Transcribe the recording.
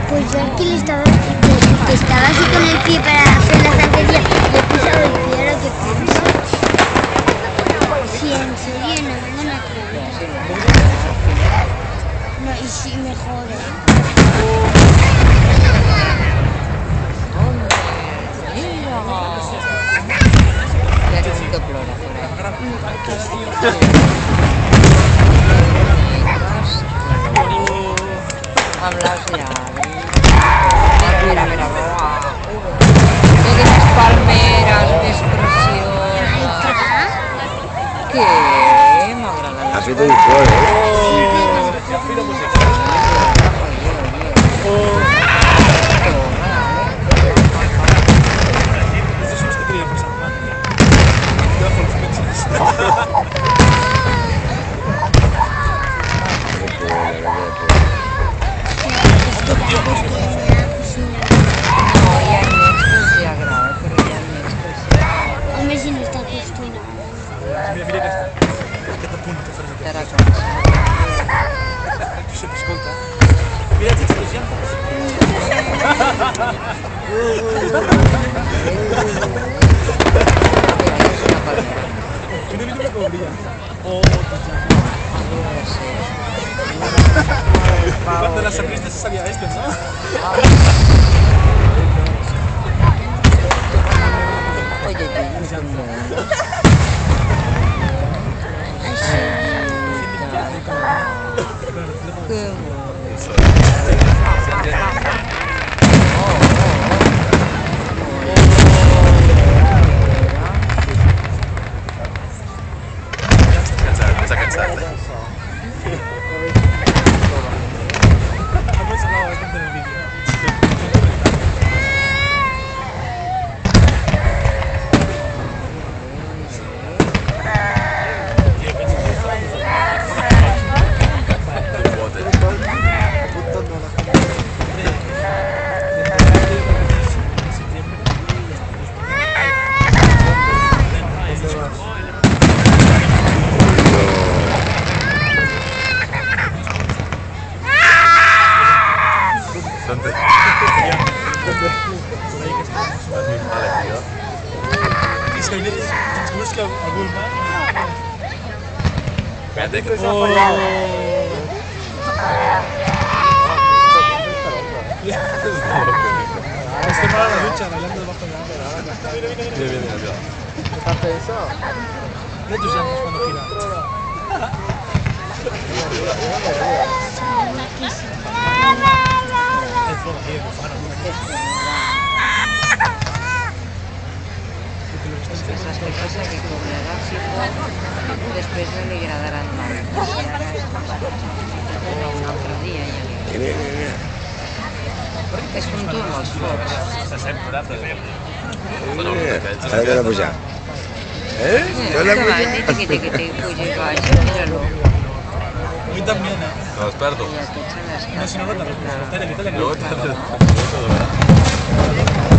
Pues yo aquí le estaba, que estaba así con el pie para hacer la zancadilla, le he pisado el pie, ahora que pienso. Sí, en serio, no vengan a creer. No, y sí me jode. Amb les llaves. Mira, mira, totes les palmeres més precioses. Què? M'agrada. Ha fet un flor, Home, si no està acostumat. Mira, mira aquest apunt que faràs aquí. Era com Josep, escolta. Mira, ets les llantes. Mira, mira com brilla. Oh, cuando la sacrista se salía este, ¿no? Oye, Està cansat, Hemos hablado bastante en el vídeo. ¿Dónde? Vale, tío. És que ens que algú va... Espérate que... Estem a la dutxa, bailando debajo de la agua. Mira, mira, mira. Mira, mira. ¿Has pensado? Mira tus llantas cuando gira. El fuego, tío, que fan alguna cosa. saps què passa? Que cobrarà si pot, després no li agradaran mai. I ara un altre dia ja li agrada. És com tu amb els focs. Se sent plorar, però... Ara t'he de pujar. Que va, que puja i baixa, mira-lo. A mí también, ¿eh? No, desperto. I aquests se les No, si no, no te lo casen. Italia, Luego Italia. te...